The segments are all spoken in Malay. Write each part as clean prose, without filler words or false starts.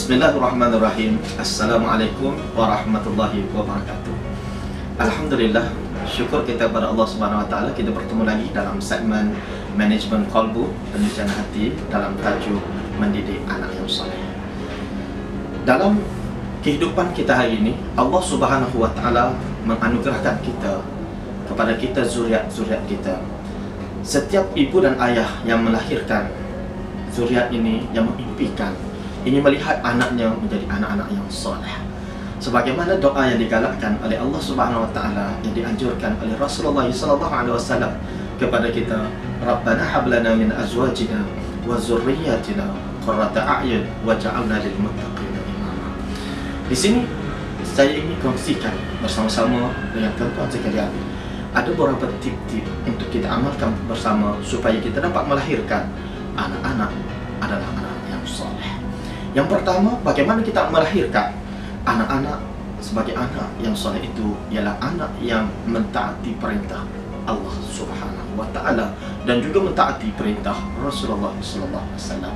Bismillahirrahmanirrahim. Assalamualaikum warahmatullahi wabarakatuh. Alhamdulillah, syukur kita kepada Allah Subhanahu Wa Taala, kita bertemu lagi dalam segmen Manajemen Qalbu, pendidikan hati, dalam tajuk mendidik anak yang soleh. Dalam kehidupan kita hari ini, Allah Subhanahu Wa Taala menganugerahkan kita kepada kita zuriat-zuriat kita. Setiap ibu dan ayah yang melahirkan zuriat ini, yang mengimpikan ingin melihat anaknya menjadi anak-anak yang soleh, sebagaimana doa yang digalakkan oleh Allah Subhanahu Wa Taala, yang dianjurkan oleh Rasulullah sallallahu alaihi wasallam kepada kita, Rabbana hab lana min azwajina wa dzurriyyatina qurrata a'yun waj'alna lil muttaqina imama. Di sini saya ingin kongsikan bersama-sama dengan tuan-tuan sekalian ada beberapa tip-tip untuk kita amalkan bersama supaya kita dapat melahirkan anak-anak adalah anak yang soleh. Yang pertama, bagaimana kita melahirkan anak-anak sebagai anak yang soleh itu ialah anak yang mentaati perintah Allah Subhanahu Wa Taala dan juga mentaati perintah Rasulullah sallallahu alaihi wasallam.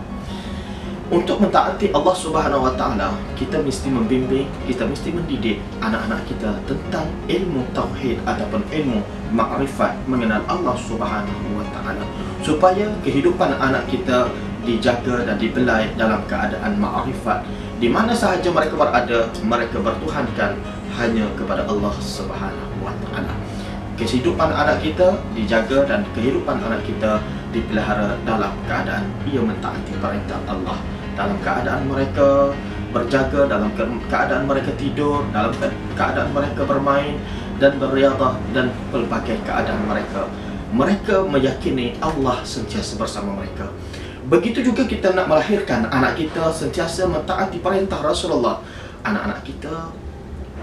Untuk mentaati Allah Subhanahu Wa Taala, kita mesti membimbing, kita mesti mendidik anak-anak kita tentang ilmu tauhid ataupun ilmu makrifat mengenal Allah Subhanahu Wa Taala, supaya kehidupan anak kita dijaga dan dibelai dalam keadaan makrifat. Di mana sahaja mereka berada, mereka bertuhankan hanya kepada Allah Subhanahu Wa Taala. Kehidupan anak kita dijaga dan kehidupan anak kita dipelihara dalam keadaan ia mentaati perintah Allah, dalam keadaan mereka berjaga, dalam keadaan mereka tidur, dalam keadaan mereka bermain dan beriadah, dan pelbagai keadaan mereka. Mereka meyakini Allah sentiasa bersama mereka. Begitu juga kita nak melahirkan anak kita sentiasa mentaati perintah Rasulullah. Anak-anak kita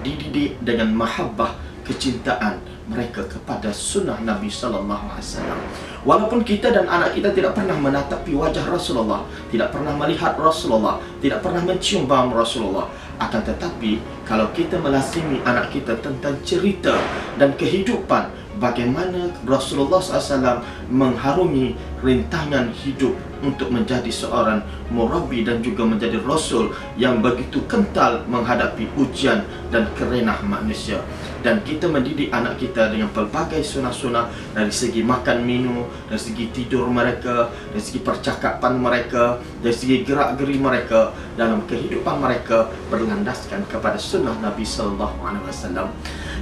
dididik dengan mahabbah, kecintaan mereka kepada sunnah Nabi sallallahu alaihi wasallam. Walaupun kita dan anak kita tidak pernah menatapi wajah Rasulullah, tidak pernah melihat Rasulullah, tidak pernah mencium bau Rasulullah, akan tetapi kalau kita melazimi anak kita tentang cerita dan kehidupan bagaimana Rasulullah SAW mengharungi rintangan hidup untuk menjadi seorang murabbi dan juga menjadi Rasul yang begitu kental menghadapi ujian dan kerenah manusia. Dan kita mendidik anak kita dengan pelbagai sunnah-sunnah, dari segi makan minum, dari segi tidur mereka, dari segi percakapan mereka, dari segi gerak-geri mereka, dalam kehidupan mereka berlandaskan kepada sunnah Nabi sallallahu alaihi wasallam.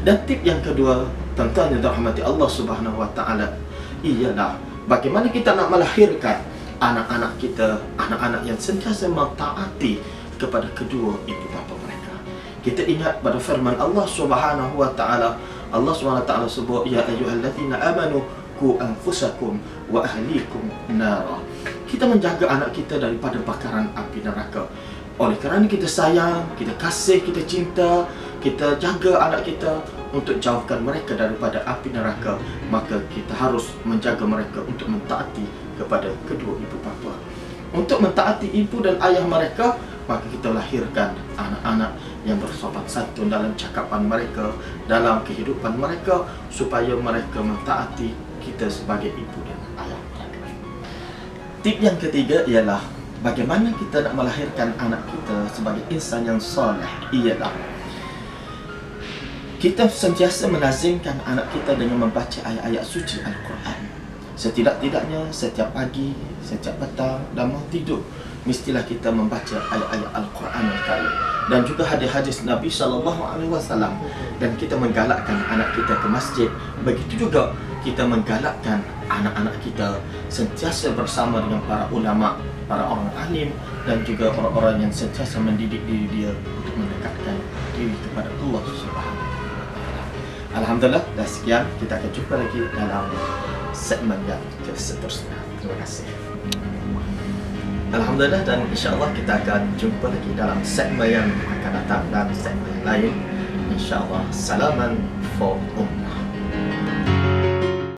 Dan tip yang kedua, tuan-tuan yang dirahmati Allah Subhanahu Wa Taala, ialah bagaimana kita nak melahirkan anak-anak kita, anak-anak yang sentiasa mentaati kepada kedua ibu bapa mereka. Kita ingat pada firman Allah Subhanahu Wa Taala, Allah Subhanahu Wa Taala sebut, ya ayyuhallazina amanu qu anfusakum wa ahlikum nara. Kita menjaga anak kita daripada bakaran api neraka. Oleh kerana kita sayang, kita kasih, kita cinta, kita jaga anak kita untuk jauhkan mereka daripada api neraka, maka kita harus menjaga mereka untuk mentaati kepada kedua ibu bapa. Untuk mentaati ibu dan ayah mereka, maka kita lahirkan anak-anak yang bersopan santun dalam cakapan mereka, dalam kehidupan mereka, supaya mereka mentaati kita sebagai ibu dan ayah mereka. Tip yang ketiga ialah bagaimana kita nak melahirkan anak kita sebagai insan yang soleh, ialah kita sentiasa melazimkan anak kita dengan membaca ayat-ayat suci Al-Quran. Setidak-tidaknya setiap pagi, setiap petang dan mau tidur, mestilah kita membaca ayat-ayat Al-Quran Al-Karim dan juga hadis-hadis Nabi sallallahu alaihi wasallam. Dan kita menggalakkan anak kita ke masjid. Begitu juga kita menggalakkan anak-anak kita sentiasa bersama dengan para ulama, para orang alim, dan juga orang-orang yang sentiasa mendidik diri dia untuk mendekatkan diri kepada Allah Subhanahu Wa Taala. Alhamdulillah, dan sekian, kita akan jumpa lagi dalam segmen yang seterusnya. Terima kasih. Alhamdulillah, dan insyaAllah kita akan jumpa lagi dalam segmen yang akan datang dan segmen lain. InsyaAllah, salaman for